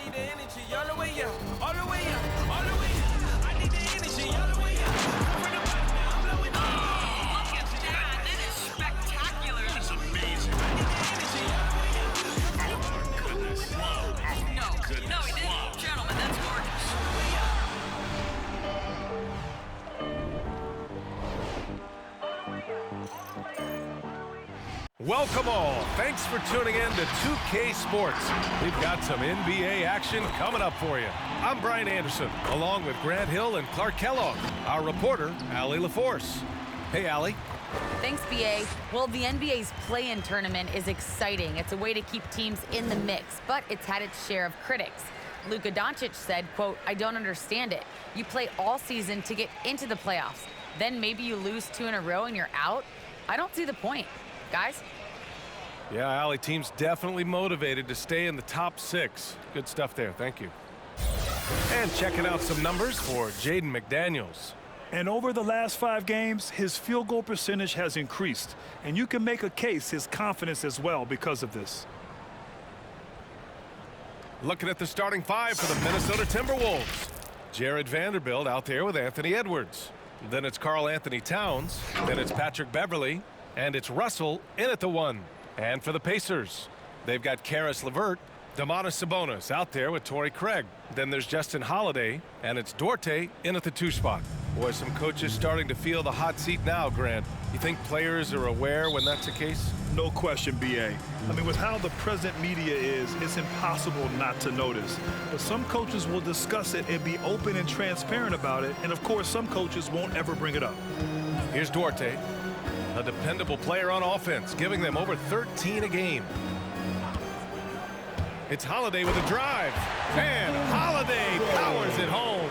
need the energy all the way up, all the way up, all the way up. I need the energy all the way up. From the bottom now, I'm blowing up. Look at that. That is spectacular. That's amazing. I need the energy all the way up. Oh, my goodness. No, he didn't. Gentlemen, that's gorgeous. Welcome all. Thanks for tuning in to 2K Sports. We've got some NBA action coming up for you. I'm Brian Anderson, along with Grant Hill and Clark Kellogg. Our reporter, Allie LaForce. Hey, Allie. Thanks, BA. Well, the NBA's play-in tournament is exciting. It's a way to keep teams in the mix, but it's had its share of critics. Luka Doncic said, quote, "I don't understand it. You play all season to get into the playoffs. Then maybe you lose 2 in a row and you're out? I don't see the point." Guys? Yeah, Allie, team's definitely motivated to stay in the top 6. Good stuff there. Thank you. And checking out some numbers for Jaden McDaniels. And over the last 5 games, his field goal percentage has increased. And you can make a case his confidence as well because of this. Looking at the starting 5 for the Minnesota Timberwolves. Jared Vanderbilt out there with Anthony Edwards. Then it's Karl Anthony Towns. Then it's Patrick Beverley. And it's Russell in at the 1. And for the Pacers, they've got Karis LeVert, Domantas Sabonis out there with Torrey Craig. Then there's Justin Holiday, and it's Duarte in at the 2 spot. Boy, some coaches starting to feel the hot seat now, Grant. You think players are aware when that's the case? No question, BA. I mean, with how the present media is, it's impossible not to notice. But some coaches will discuss it and be open and transparent about it. And, of course, some coaches won't ever bring it up. Here's Duarte, a dependable player on offense, giving them over 13 a game. It's Holiday with a drive, and Holiday powers it home.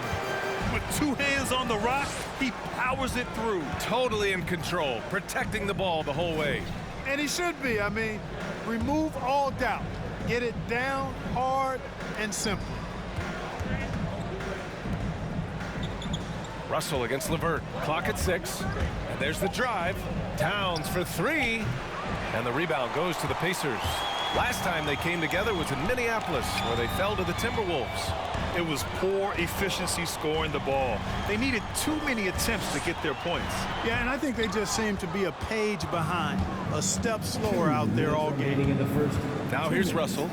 With 2 hands on the rock, he powers it through. Totally in control, protecting the ball the whole way. And he should be. I mean, remove all doubt. Get it down, hard, and simple. Russell against LeVert. Clock at 6. And there's the drive. Towns for 3. And the rebound goes to the Pacers. Last time they came together was in Minneapolis, where they fell to the Timberwolves. It was poor efficiency scoring the ball. They needed too many attempts to get their points. Yeah, and I think they just seem to be a page behind, a step slower out there all game. Now here's Russell.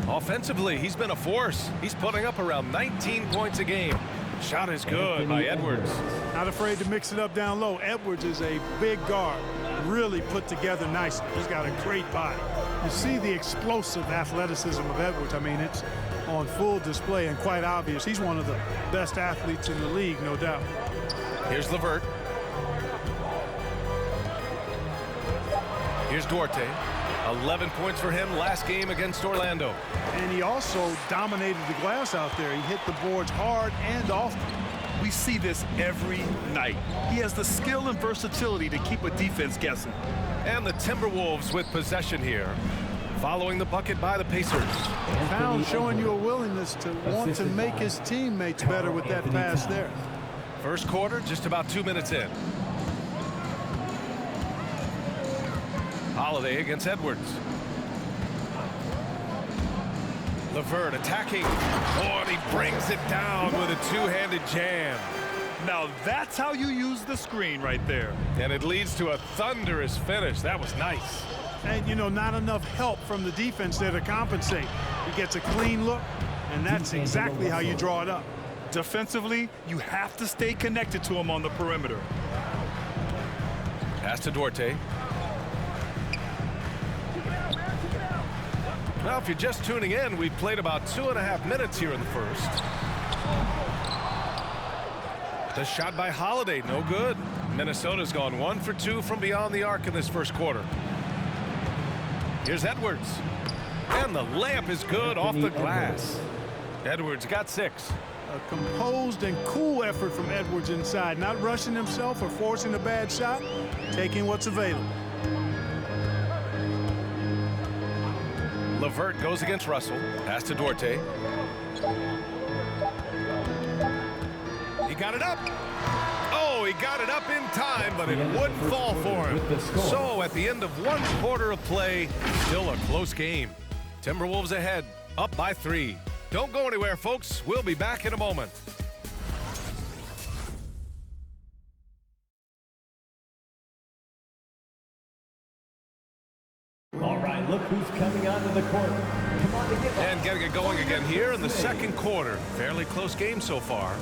Offensively, he's been a force. He's putting up around 19 points a game. Shot is good by Edwards. Not afraid to mix it up down low. Edwards is a big guard, really put together nicely. He's got a great body. You see the explosive athleticism of Edwards. I mean, it's on full display and quite obvious. He's one of the best athletes in the league, no doubt. Here's LeVert. Here's Duarte. 11 points for him last game against Orlando. And he also dominated the glass out there. He hit the boards hard and often. We see this every night. He has the skill and versatility to keep a defense guessing. And the Timberwolves with possession here, following the bucket by the Pacers. Towns showing you a willingness to want to make his teammates better with that pass there. First quarter, just about 2 minutes in. Holiday against Edwards. LeVert attacking. Oh, and he brings it down with a 2-handed jam. Now that's how you use the screen right there. And it leads to a thunderous finish. That was nice. And, you know, not enough help from the defense there to compensate. He gets a clean look, and that's exactly how you draw it up. Defensively, you have to stay connected to him on the perimeter. Pass to Duarte. Now, if you're just tuning in, we've played about 2.5 minutes here in the first. The shot by Holiday, no good. Minnesota's gone 1 for 2 from beyond the arc in this first quarter. Here's Edwards. And the layup is good off the glass. Edwards got 6. A composed and cool effort from Edwards inside, not rushing himself or forcing a bad shot, taking what's available. LeVert goes against Russell. Pass to Duarte. He got it up. Oh, he got it up in time, but it wouldn't fall for him. So at the end of 1 quarter of play, still a close game. Timberwolves ahead, up by 3. Don't go anywhere, folks. We'll be back in a moment. All right, look who's coming onto the court. Come on to get And getting it going again here in the second quarter. Fairly close game so far.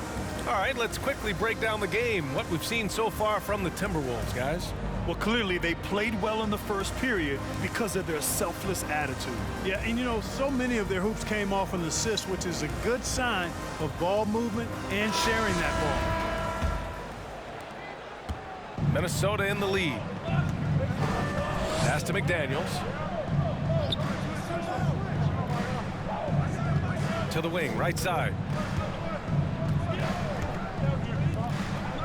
All right, let's quickly break down the game. What we've seen so far from the Timberwolves, guys. Well, clearly they played well in the first period because of their selfless attitude. Yeah, and you know, so many of their hoops came off an assist, which is a good sign of ball movement and sharing that ball. Minnesota in the lead. Pass to McDaniels. To the wing, right side.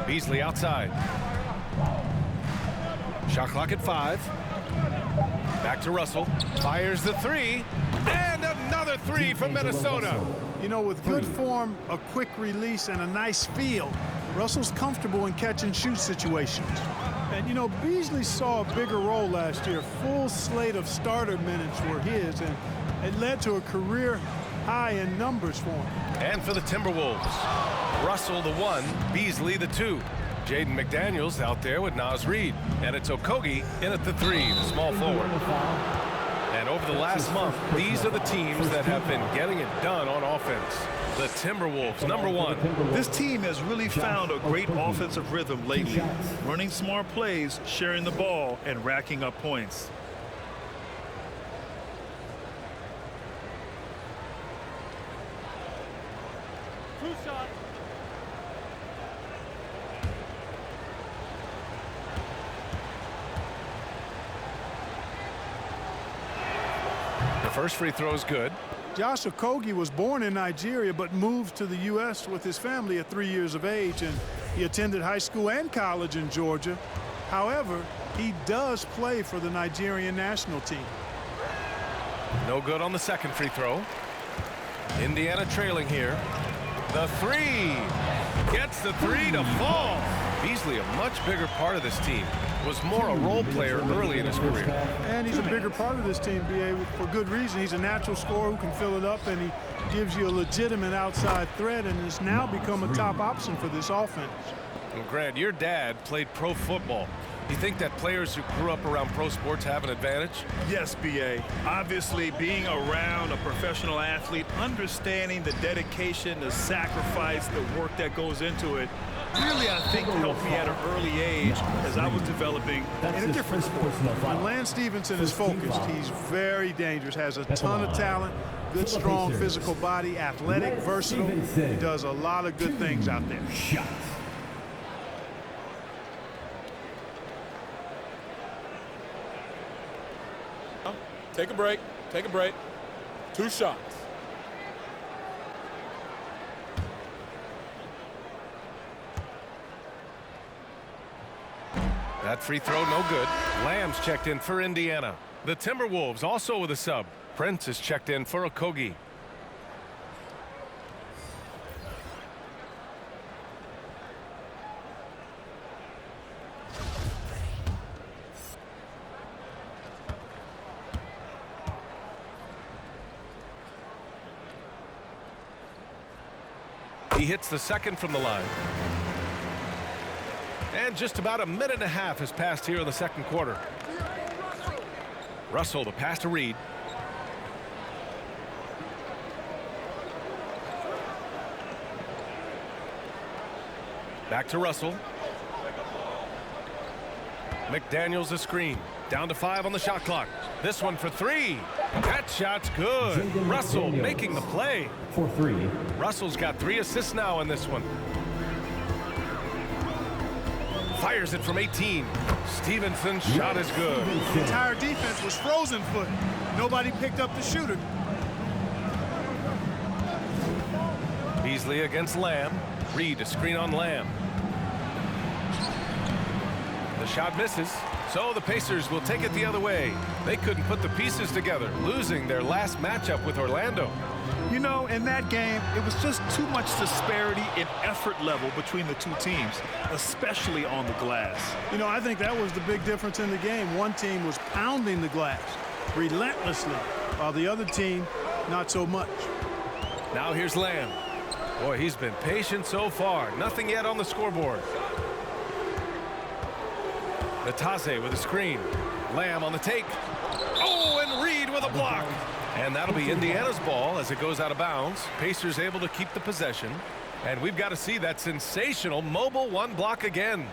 Beasley outside. Shot clock at 5. Back to Russell. Fires the 3. And another 3 from Minnesota. You know, with good form, a quick release, and a nice feel, Russell's comfortable in catch-and-shoot situations. And, you know, Beasley saw a bigger role last year. Full slate of starter minutes were his, and it led to a career high in numbers for him. And for the Timberwolves, Russell the 1, Beasley the 2. Jaden McDaniels out there with Naz Reid. And it's Okogie in at the 3, the small forward. And over the last month, these are the teams that have been getting it done on offense. The Timberwolves, number 1. This team has really found a great offensive rhythm lately, running smart plays, sharing the ball, and racking up points. The first free throw is good. Josh Okogie was born in Nigeria but moved to the U.S. with his family at 3 years of age, and he attended high school and college in Georgia. However, he does play for the Nigerian national team. No good on the second free throw. Indiana trailing here. The 3 gets the 3 to fall. Beasley, a much bigger part of this team, was more a role player early in his career. And he's a bigger part of this team, B.A., for good reason. He's a natural scorer who can fill it up, and he gives you a legitimate outside threat, and has now become a top option for this offense. Well, Grant, your dad played pro football. You think that players who grew up around pro sports have an advantage? Yes, B.A. Obviously, being around a professional athlete, understanding the dedication, the sacrifice, the work that goes into it, really, I think, helped me at an early age as I was developing in a different sport. When Lance Stevenson is focused, he's very dangerous, has a ton of talent, good, strong physical body, athletic, versatile. He does a lot of good things out there. Take a break. Take a break. 2 shots. That free throw, no good. Lamb's checked in for Indiana. The Timberwolves also with a sub. Prince is checked in for Okogie. He hits the second from the line. And just about a minute and a half has passed here in the second quarter. Russell, the pass to Reid. Back to Russell. McDaniels the screen. Down to 5 on the shot clock. This one for 3. That shot's good. Russell making the play. For 3. Russell's got 3 assists now in this one. Fires it from 18. Stevenson's shot is good. The entire defense was frozen footed. Nobody picked up the shooter. Beasley against Lamb. Reid, a screen on Lamb. The shot misses, so the Pacers will take it the other way. They couldn't put the pieces together, losing their last matchup with Orlando. You know, in that game, it was just too much disparity in effort level between the two teams, especially on the glass. You know, I think that was the big difference in the game. One team was pounding the glass relentlessly, while the other team, not so much. Now here's Lamb. Boy, he's been patient so far. Nothing yet on the scoreboard. Natase with a screen. Lamb on the take. Oh, and Reed with a block. And that'll be Indiana's ball as it goes out of bounds. Pacers able to keep the possession. And we've got to see that sensational mobile one block again.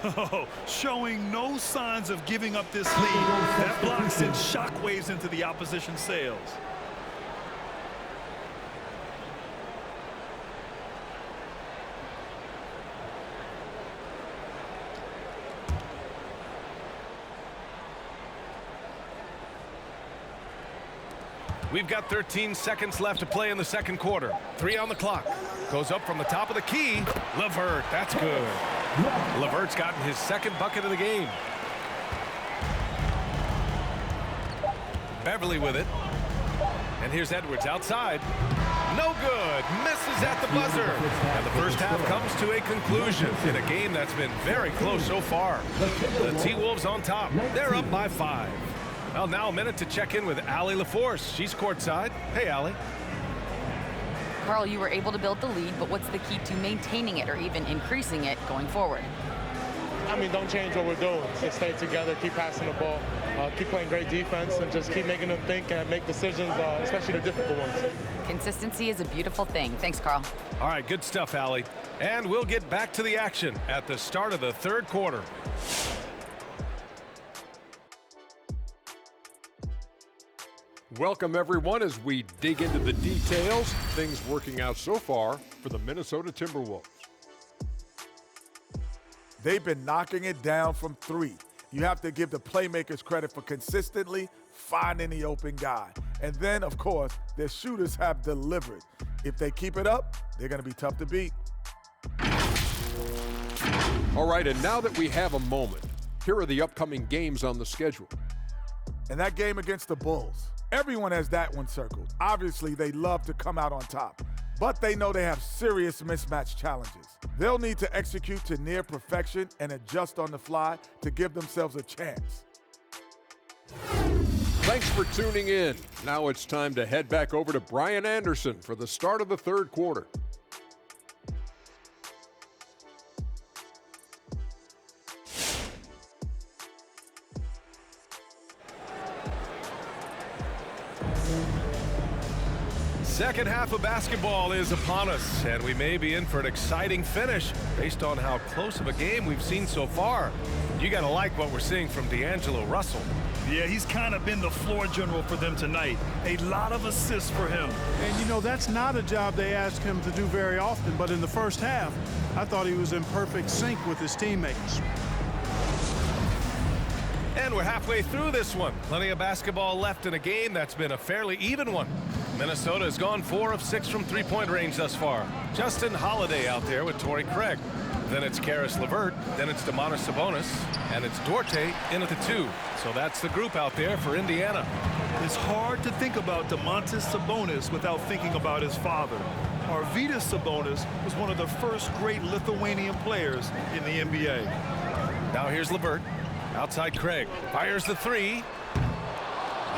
Oh, showing no signs of giving up this lead. That block sent shockwaves into the opposition sails. We've got 13 seconds left to play in the second quarter. 3 on the clock. Goes up from the top of the key. LeVert, that's good. LeVert's gotten his second bucket of the game. Beverly with it. And here's Edwards outside. No good. Misses at the buzzer. And the first half comes to a conclusion in a game that's been very close so far. The T-Wolves on top. They're up by 5. Well, now a minute to check in with Allie LaForce. She's courtside. Hey, Allie. Carl, you were able to build the lead, but what's the key to maintaining it or even increasing it going forward? I mean, don't change what we're doing. Just stay together, keep passing the ball, keep playing great defense, and just keep making them think and make decisions, especially the difficult ones. Consistency is a beautiful thing. Thanks, Carl. All right, good stuff, Allie. And we'll get back to the action at the start of the third quarter. Welcome, everyone, as we dig into the details. Things working out so far for the Minnesota Timberwolves. They've been knocking it down from 3. You have to give the playmakers credit for consistently finding the open guy. And then, of course, their shooters have delivered. If they keep it up, they're going to be tough to beat. All right, and now that we have a moment, here are the upcoming games on the schedule. And that game against the Bulls, everyone has that one circled. Obviously, they love to come out on top, but they know they have serious mismatch challenges. They'll need to execute to near perfection and adjust on the fly to give themselves a chance. Thanks for tuning in. Now it's time to head back over to Brian Anderson for the start of the third quarter. Second half of basketball is upon us, and we may be in for an exciting finish based on how close of a game we've seen so far. You got to like what we're seeing from D'Angelo Russell. Yeah, he's kind of been the floor general for them tonight. A lot of assists for him. And, you know, that's not a job they ask him to do very often, but in the first half, I thought he was in perfect sync with his teammates. And we're halfway through this one. Plenty of basketball left in a game that's been a fairly even one. Minnesota has gone 4 of 6 from three-point range thus far. Justin Holiday out there with Torrey Craig. Then it's Karis LeVert. Then it's Domantas Sabonis. And it's Duarte in at the 2. So that's the group out there for Indiana. It's hard to think about Domantas Sabonis without thinking about his father. Arvydas Sabonis was one of the first great Lithuanian players in the NBA. Now here's LeVert. Outside Craig. Fires the 3.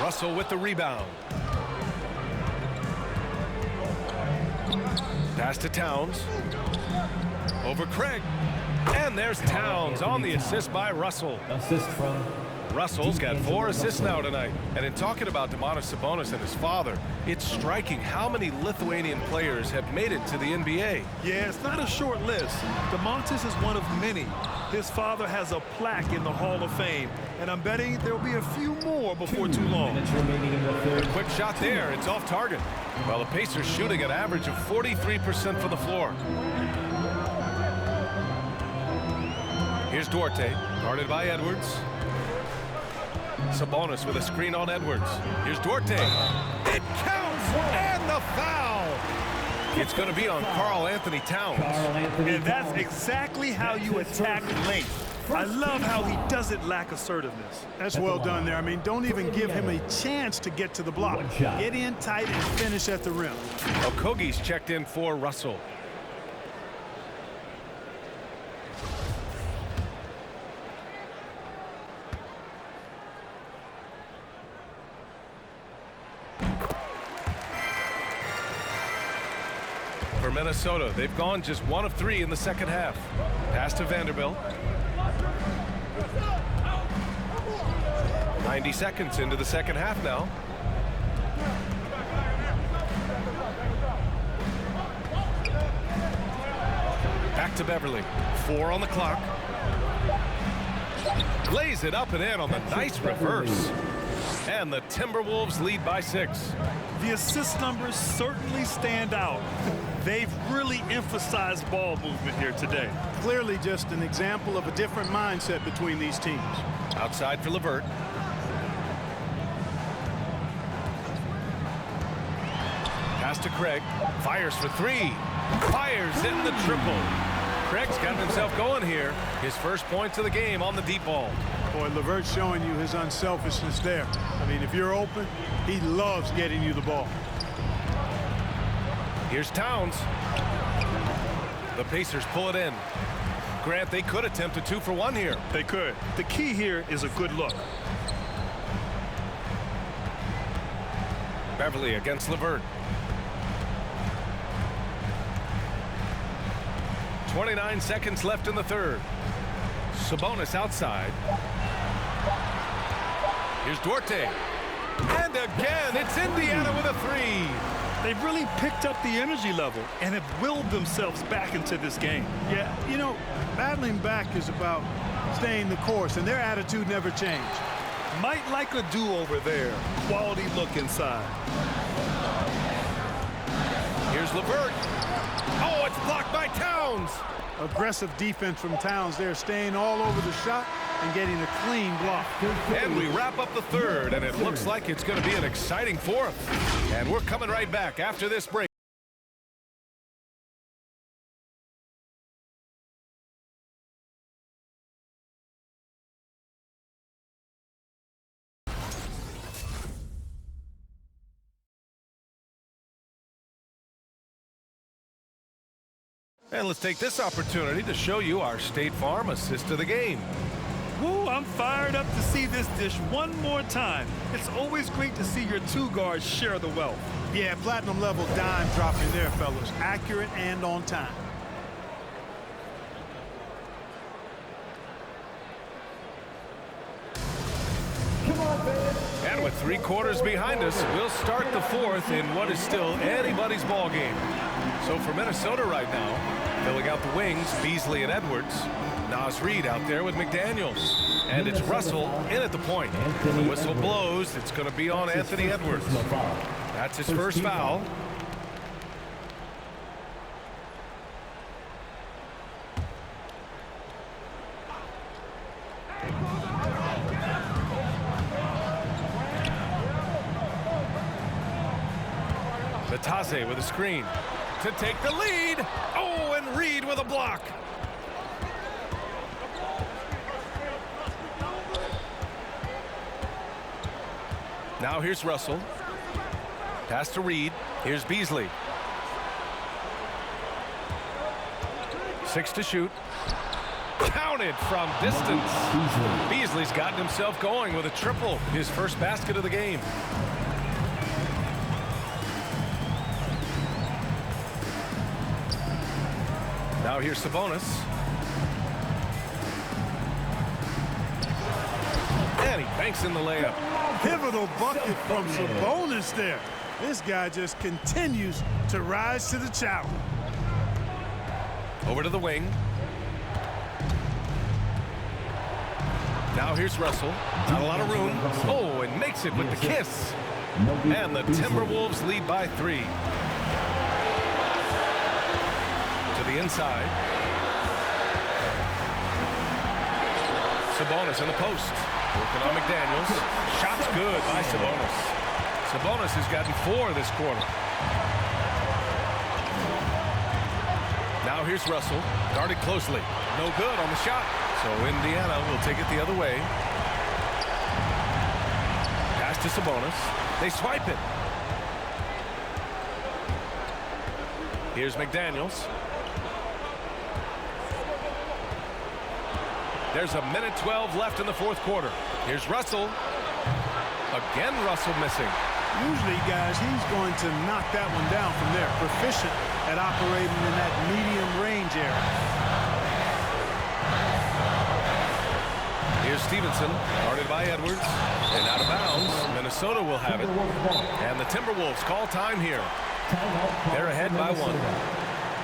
Russell with the rebound. Pass to Towns. Over Craig. And there's Towns on the assist by Russell. Assist from Russell's got 4 assists now tonight. And in talking about Domantas Sabonis and his father, it's striking how many Lithuanian players have made it to the NBA. Yeah, it's not a short list. Domantas is one of many. His father has a plaque in the Hall of Fame, and I'm betting there'll be a few more before too long. A quick shot there. It's off target. Well, the Pacers shooting an average of 43% from the floor. Here's Duarte, guarded by Edwards. Sabonis with a screen on Edwards. Here's Duarte. It counts, and the foul. It's going to be on Karl Anthony Towns. And that's exactly how you attack length. I love how he doesn't lack assertiveness. That's well done there. I mean, don't even give him a chance to get to the block. Get in tight and finish at the rim. Okogie's checked in for Russell. Minnesota. They've gone just 1 of 3 in the second half. Pass to Vanderbilt. 90 seconds into the second half now. Back to Beverly. 4 on the clock. Lays it up and in on the nice reverse. And the Timberwolves lead by 6. The assist numbers certainly stand out. They've really emphasized ball movement here today. Clearly just an example of a different mindset between these teams. Outside for LeVert. Pass to Craig. Fires for 3. Fires in the triple. Craig's got himself going here. His first points of the game on the deep ball. Boy, LeVert's showing you his unselfishness there. I mean, if you're open, he loves getting you the ball. Here's Towns. The Pacers pull it in. Grant, they could attempt a 2 for 1 here. They could. The key here is a good look. Beverly against LeVert. 29 seconds left in the third. Sabonis outside. Here's Duarte. And again, it's Indiana with a 3. They've really picked up the energy level and have willed themselves back into this game. Yeah, you know, battling back is about staying the course, and their attitude never changed. Might like a do-over there. Quality look inside. Here's LeVert. Oh, it's blocked by Towns. Aggressive defense from Towns there, staying all over the shot and getting a clean block. And we wrap up the third, and it looks like it's going to be an exciting fourth. And we're coming right back after this break. And let's take this opportunity to show you our State Farm assist of the game. Woo, I'm fired up to see this dish one more time. It's always great to see your 2 guards share the wealth. Yeah, platinum level dime dropping there, fellas. Accurate and on time. And with 3 quarters behind us, we'll start the fourth in what is still anybody's ball game. So for Minnesota right now, filling out the wings, Beasley and Edwards. Naz Reid out there with McDaniels. And it's Russell in at the point. The whistle blows. It's going to be on Anthony Edwards. That's his first foul. Batase with a screen to take the lead. Oh, and Reid with a block. Now here's Russell. Pass to Reid. Here's Beasley. 6 to shoot. Counted from distance. Beasley's gotten himself going with a triple. His first basket of the game. Now here's Sabonis. And he banks in the layup. Pivotal bucket from Sabonis there. This guy just continues to rise to the challenge. Over to the wing. Now here's Russell. Not a lot of room. Oh, and makes it with the kiss. And the Timberwolves lead by 3. To the inside. Sabonis in the post. Working on McDaniels. Shot's good by Sabonis. Sabonis has gotten 4 this quarter. Now here's Russell. Guarded closely. No good on the shot. So Indiana will take it the other way. Pass to Sabonis. They swipe it. Here's McDaniels. There's a minute 12 left in the fourth quarter. Here's Russell. Again, Russell missing. Usually, guys, he's going to knock that one down from there. Proficient at operating in that medium range area. Here's Stevenson, guarded by Edwards, and out of bounds. Minnesota will have it. And the Timberwolves call time here. They're ahead by 1.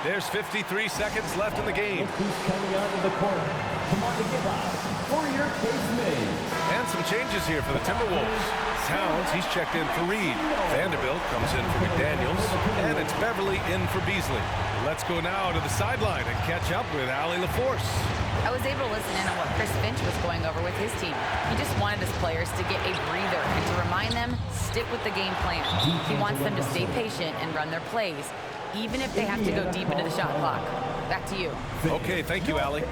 There's 53 seconds left in the game. Who's coming out of the corner? Come on to give up for your case made. And some changes here for the Timberwolves. Towns, he's checked in for Reed. Vanderbilt comes in for McDaniels. And it's Beverly in for Beasley. Let's go now to the sideline and catch up with Allie LaForce. I was able to listen in on what Chris Finch was going over with his team. He just wanted his players to get a breather and to remind them, stick with the game plan. He wants them to stay patient and run their plays, even if they have to go deep into the shot clock. Back to you. Okay, thank you, Allie.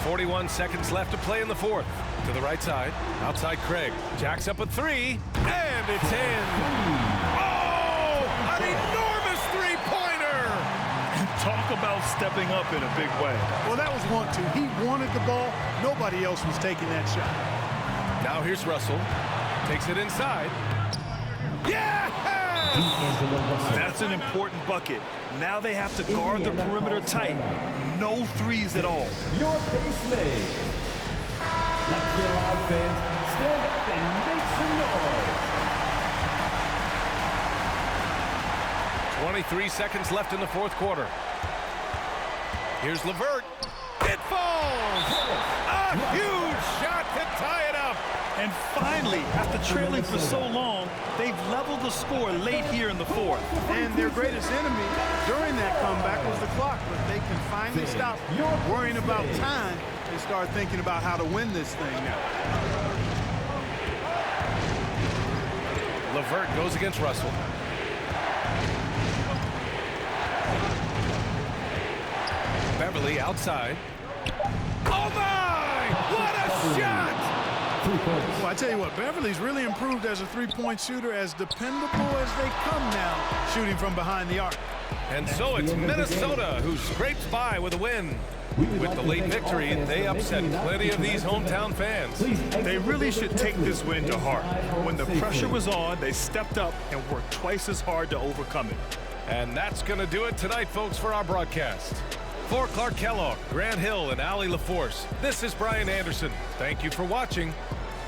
.41 seconds left to play in the fourth. To the right side, outside Craig. Jacks up a 3, and it's in. Oh, an enormous three-pointer! Talk about stepping up in a big way. Well, that was 1-2. He wanted the ball. Nobody else was taking that shot. Now here's Russell. Takes it inside. Yeah! That's an important bucket. Now they have to guard the perimeter tight. No threes at all. Your base made. Let's get loud, fans. Stand up and make some noise. 23 seconds left in the fourth quarter. Here's LeVert. It falls! A huge shot to tie it up! And finally, after trailing for so long, they've leveled the score late here in the fourth. And their greatest enemy during that comeback was the clock, but they can finally stop worrying about time and start thinking about how to win this thing now. LeVert goes against Russell. Beverly outside. Oh my! What a shot! Well, I tell you what, Beverly's really improved as a three-point shooter, as dependable as they come now, shooting from behind the arc. And so it's Minnesota who scrapes by with a win. With the late victory, they upset plenty of these hometown fans. They really should take this win to heart. When the pressure was on, they stepped up and worked twice as hard to overcome it. And that's going to do it tonight, folks, for our broadcast. For Clark Kellogg, Grant Hill, and Allie LaForce, this is Brian Anderson. Thank you for watching.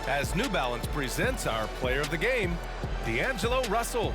As New Balance presents our player of the game, D'Angelo Russell.